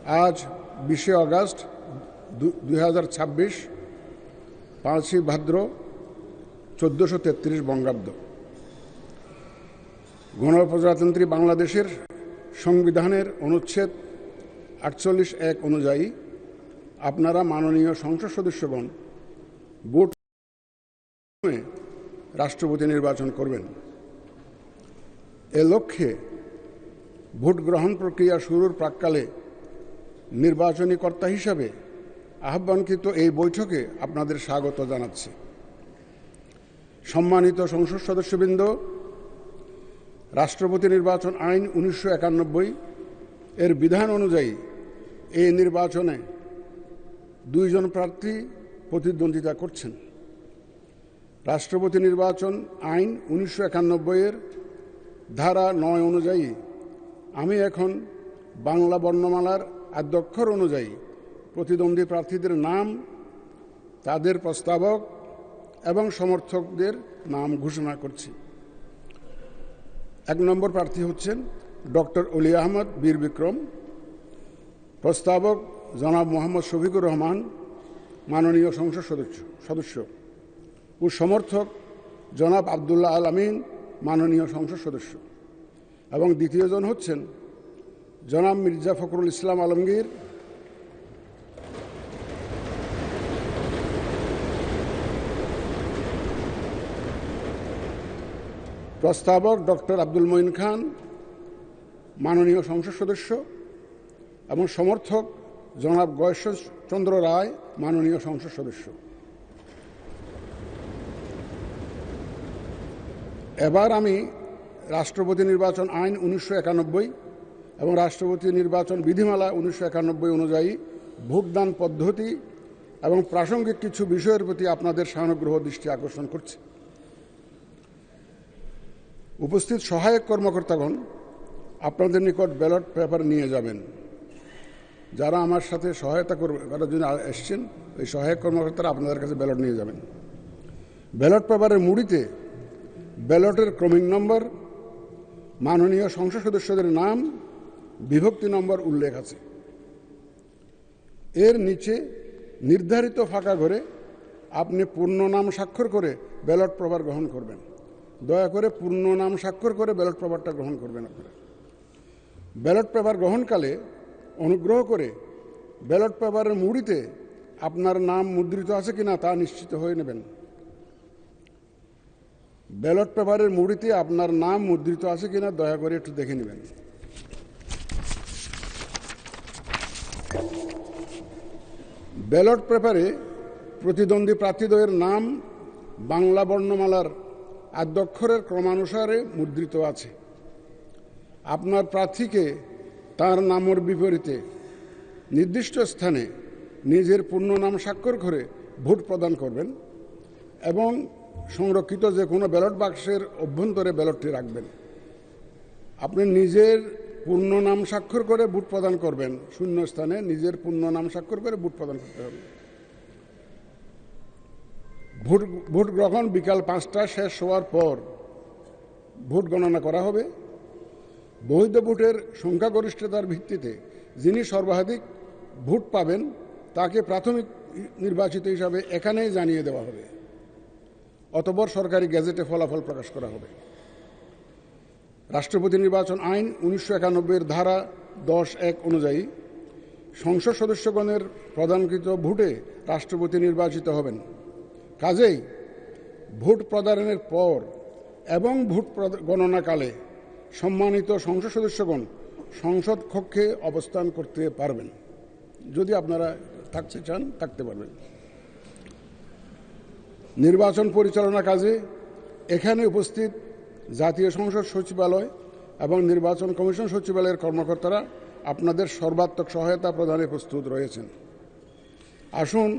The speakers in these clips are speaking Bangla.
আজ 20শে আগস্ট 2026, 5ই ভাদ্র 1433 বঙ্গাব্দ। গণপ্রজাতন্ত্রী বাংলাদেশের সংবিধানের অনুচ্ছেদ 48(1) অনুযায়ী আপনারা মাননীয় সংসদ সদস্যগণ ভোট রাষ্ট্রপতি নির্বাচন করবেন। এ লক্ষ্যে ভোট গ্রহণ প্রক্রিয়া শুরুর প্রাক্কালে নির্বাচনী কর্তা হিসাবে আহ্বানকৃত এই বৈঠকে আপনাদের স্বাগত জানাচ্ছি। সম্মানিত সংসদ সদস্যবৃন্দ, রাষ্ট্রপতি নির্বাচন আইন 1991 এর বিধান অনুযায়ী এই নির্বাচনে 2 জন প্রার্থী প্রতিদ্বন্দ্বিতা করছেন। রাষ্ট্রপতি নির্বাচন আইন 1991 এর ধারা 9 অনুযায়ী আমি এখন বাংলা বর্ণমালার আদ্যক্ষর অনুযায়ী প্রতিদ্বন্দ্বী প্রার্থীদের নাম, তাদের প্রস্তাবক এবং সমর্থকদের নাম ঘোষণা করছি। 1 নম্বর প্রার্থী হচ্ছেন ডক্টর অলি আহমদ বীর বিক্রম। প্রস্তাবক জনাব মোহাম্মদ শফিকুর রহমান, মাননীয় সংসদ সদস্য ও সমর্থক জনাব আবদুল্লাহ আল আমিন, মাননীয় সংসদ সদস্য। এবং দ্বিতীয়জন হচ্ছেন জনাব মির্জা ফখরুল ইসলাম আলমগীর, প্রস্তাবক ডক্টর আব্দুল মঈন খান, মাননীয় সংসদ সদস্য, এবং সমর্থক জনাব গয়েশ্বর চন্দ্র রায়, মাননীয় সংসদ সদস্য। এবার আমি রাষ্ট্রপতি নির্বাচন আইন 1991 এবং রাষ্ট্রপতি নির্বাচন বিধিমালা 1991 অনুযায়ী ভোটদান পদ্ধতি এবং প্রাসঙ্গিক কিছু বিষয়ের প্রতি আপনাদের সানুগ্রহ দৃষ্টি আকর্ষণ করছি। উপস্থিত সহায়ক কর্মকর্তাগণ আপনাদের নিকট ব্যালট পেপার নিয়ে যাবেন। যারা আমার সাথে সহায়তা করার জন্য এসেছেন, ওই সহায়ক কর্মকর্তারা আপনাদের কাছে ব্যালট নিয়ে যাবেন। ব্যালট পেপারের মুড়িতে ব্যালটের ক্রমিক নম্বর, মাননীয় সংসদ সদস্যদের নাম, বিভক্তি নম্বর উল্লেখ আছে। এর নিচে নির্ধারিত ফাঁকা ঘরে আপনি পূর্ণ নাম স্বাক্ষর করে ব্যালট পেপার গ্রহণ করবেন। দয়া করে পূর্ণ নাম স্বাক্ষর করে ব্যালট পেপারটা গ্রহণ করবেন আপনারা। ব্যালট পেপার গ্রহণকালে অনুগ্রহ করে ব্যালট পেপারের মুড়িতে আপনার নাম মুদ্রিত আছে কিনা তা নিশ্চিত হয়ে নেবেন। ব্যালট পেপারের মুড়িতে আপনার নাম মুদ্রিত আছে কিনা দয়া করে একটু দেখে নেবেন। ব্যালট পেপারে প্রতিদ্বন্দ্বী প্রার্থীদ্বয়ের নাম বাংলা বর্ণমালার আদ্যক্ষরের ক্রমানুসারে মুদ্রিত আছে। আপনার প্রার্থীকে তার নামের বিপরীতে নির্দিষ্ট স্থানে নিজের পূর্ণ নাম স্বাক্ষর করে ভোট প্রদান করবেন এবং সংরক্ষিত যে কোনো ব্যালট বাক্সের অভ্যন্তরে ব্যালটটি রাখবেন। আপনি নিজের পূর্ণ নাম স্বাক্ষর করে ভোট প্রদান করবেন। শূন্য স্থানে নিজের পূর্ণ নাম স্বাক্ষর করে ভোট প্রদান করতে হবে। ভোট গ্রহণ বিকাল 5টায় শেষ হওয়ার পর ভোট গণনা করা হবে। বৈধ ভোটের সংখ্যাগরিষ্ঠতার ভিত্তিতে যিনি সর্বাধিক ভোট পাবেন তাকে প্রাথমিক নির্বাচিত হিসাবে এখানেই জানিয়ে দেওয়া হবে। অতঃপর সরকারি গেজেটে ফলাফল প্রকাশ করা হবে। রাষ্ট্রপতি নির্বাচন আইন 1991 এর ধারা 10(1) অনুযায়ী সংসদ সদস্যগণের প্রদানকৃত ভোটে রাষ্ট্রপতি নির্বাচিত হবেন। কাজেই ভোট প্রদানের পর এবং ভোট গণনাকালে সম্মানিত সংসদ সদস্যগণ সংসদ কক্ষে অবস্থান করতে পারবেন। যদি আপনারা থাকতে চান থাকতে পারবেন। নির্বাচন পরিচালনা কাজে এখানে উপস্থিত জাতীয় সংসদ সচিবালয় এবং নির্বাচন কমিশন সচিবালয়ের কর্মকর্তারা আপনাদের সর্বাত্মক সহায়তা প্রদানে প্রস্তুত রয়েছেন। আসুন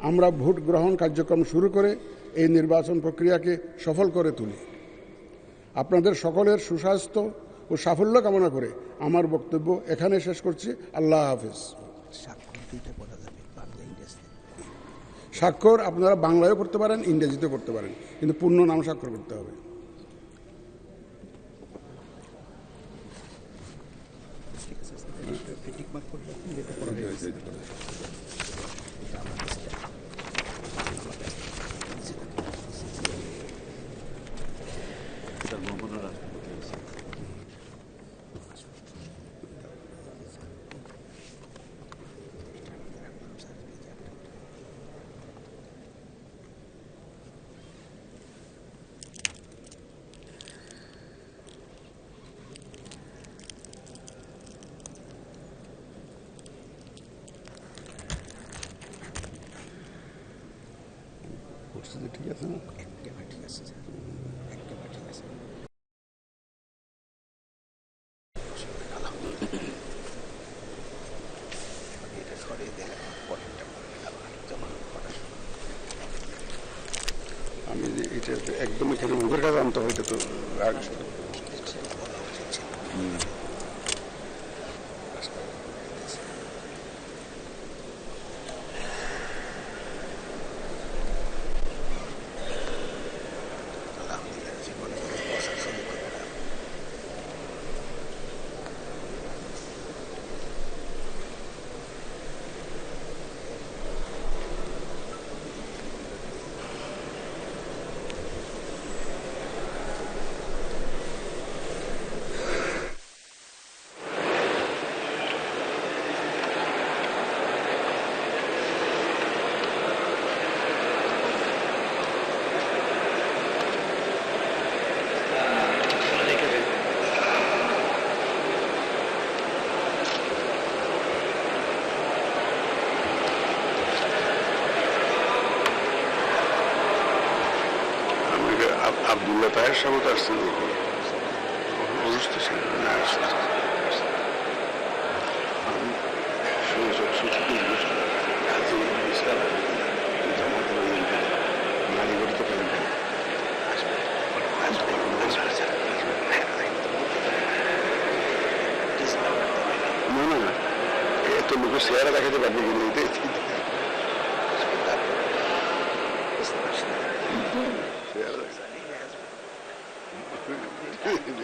আমরা ভোট গ্রহণ কার্যক্রম শুরু করে এই নির্বাচন প্রক্রিয়াকে সফল করে তুলি। আপনাদের সকলের সুস্বাস্থ্য ও সাফল্য কামনা করে আমার বক্তব্য এখানে শেষ করছি। আল্লাহ হাফেজ। স্বাক্ষর আপনারা বাংলায়ও করতে পারেন, ইংরেজিতেও করতে পারেন, কিন্তু পূর্ণ নাম স্বাক্ষর করতে হবে। টিক মার্ক করে ঠিক আছে না? ঠিক আছে স্যার, একেবারে ঠিক আছে। এটা সরিয়ে দিলে পরেরটা করবেন আবার জমা করার সময়। আমি এটা একদম এখানে মুখের কাছে আনতে হয়, এটা তো আগে বলা উচিত ছিল। আলহামদুলিল্লাহ, জীবনে বসার সুযোগ হবে না। আবদুল্লাহ তাহের সাহেব আসছেন দেখি অসুস্থ ছিলেন না, না এত লোকের চেহারা দেখাতে পারবে কিন্তু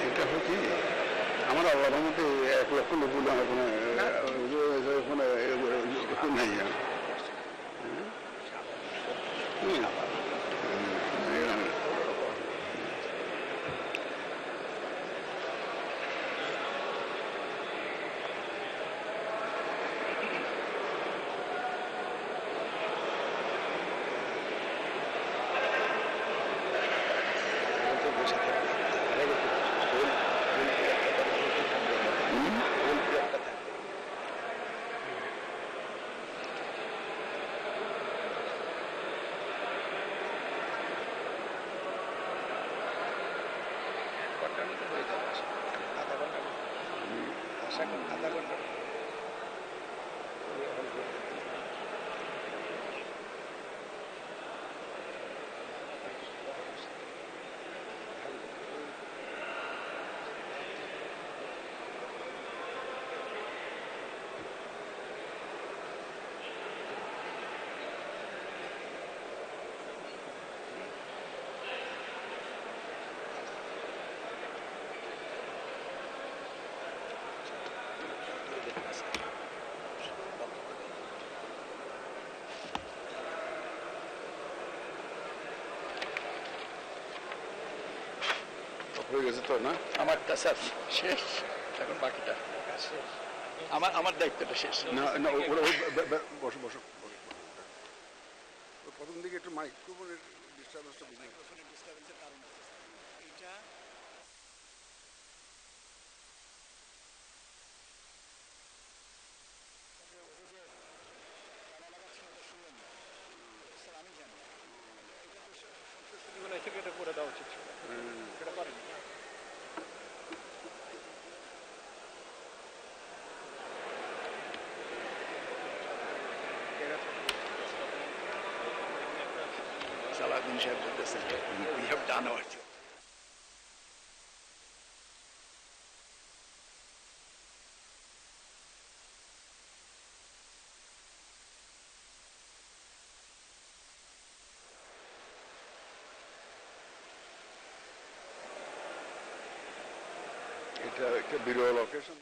এটা হয় কি আমার আল্লাহর মধ্যে 1 লক্ষ লোক বলে আমার কোনো নাই। আধা ঘন্টা হয়ে গেছে তো না? আমারটা স্যার শেষ, এখন বাকিটা আমার আমার দায়িত্বটা শেষ। না না বসো বসো বসো। ওই প্রথম দিকে একটু মাইক্রোফোনের ডিস্টার্বেন্সটা বুঝি। মাইক্রোফোনের ডিস্টার্বেন্সের কারণ আছে এইটা। আমি জানি এটা থেকে এটা করে দেওয়া উচিত ছিল, এটা করেনি। সালাউদ্দিন সাহেব বলতেছেন we have done our job. এটা একটা বিরল অকেশন।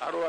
আরো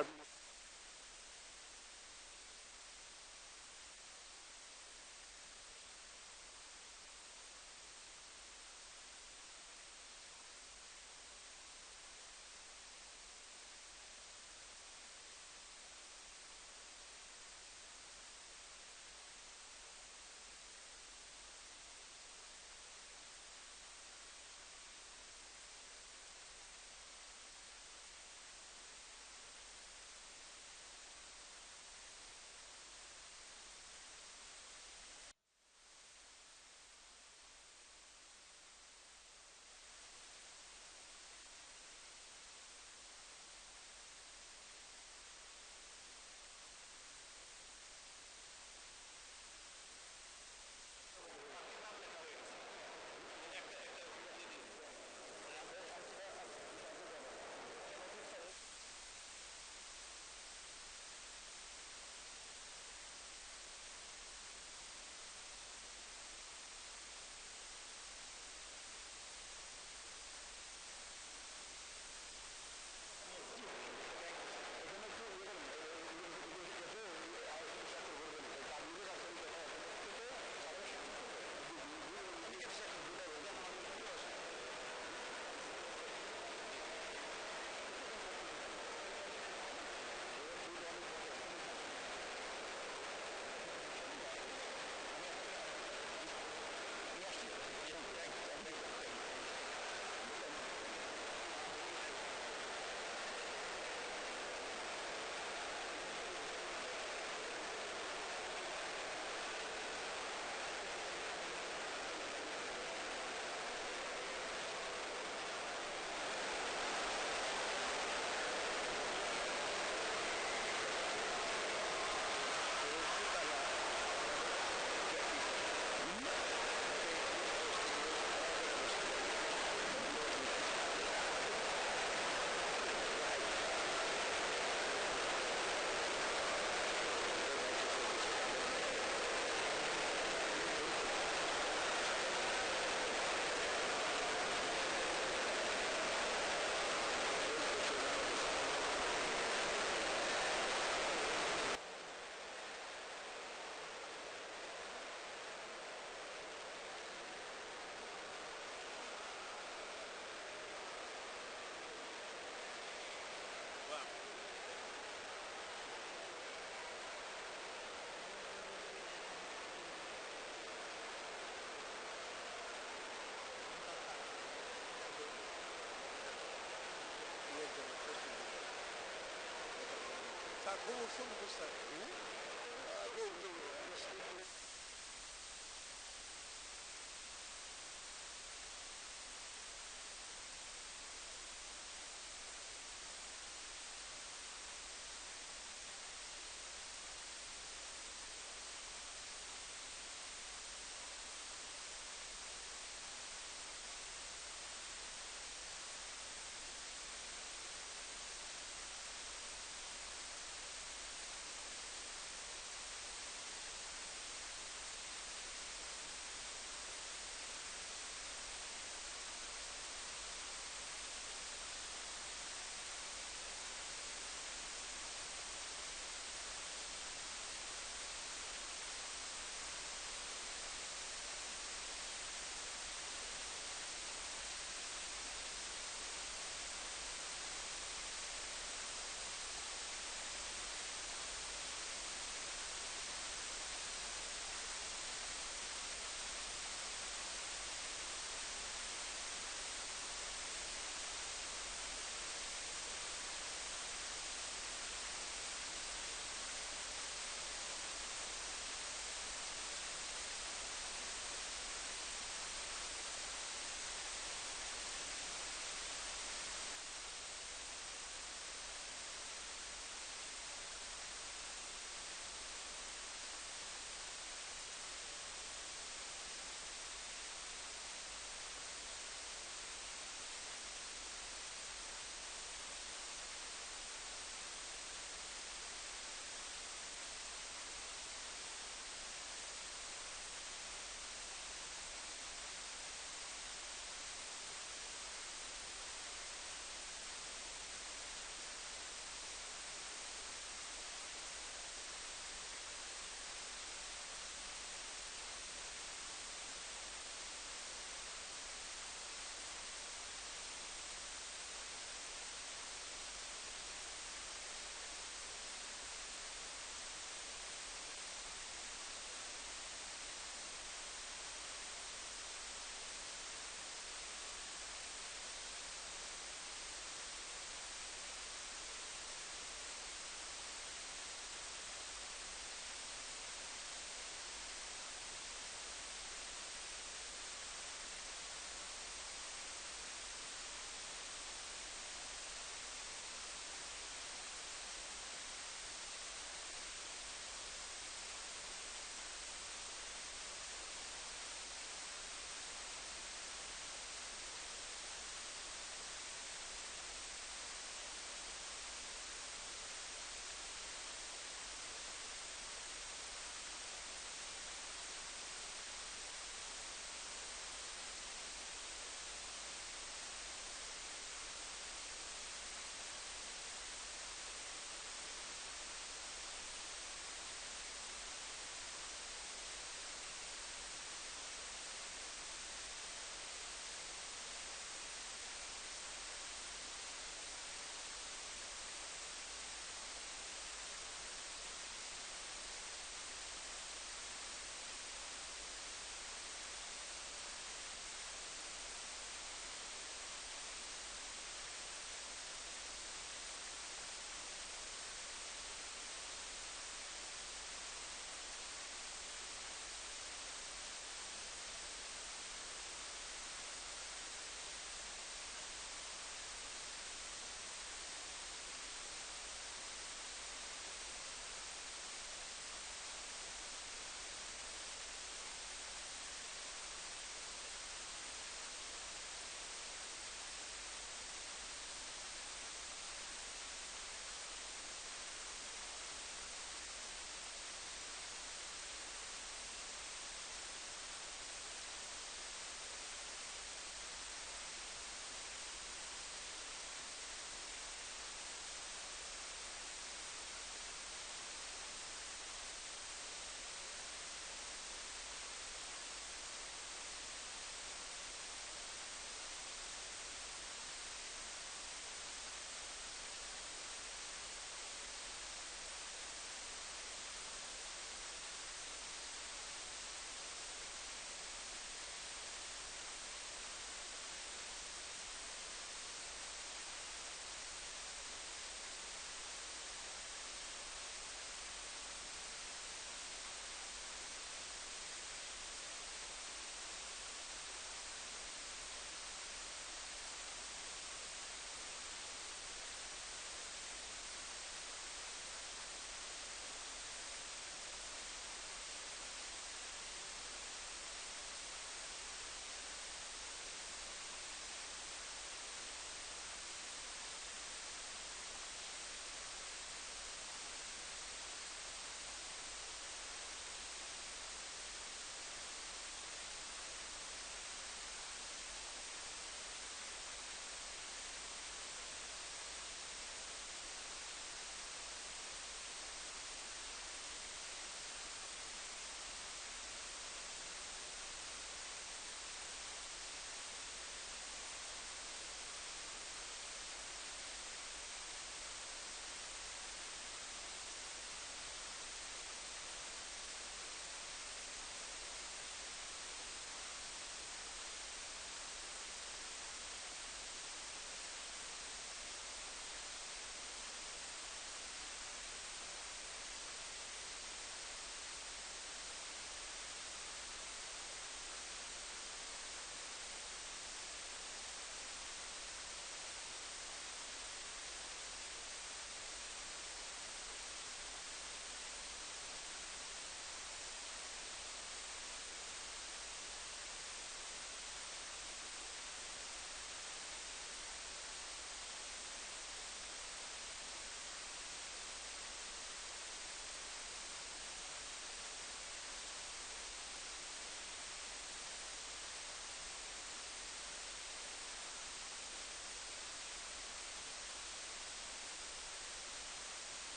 কঠোর সময় স্যার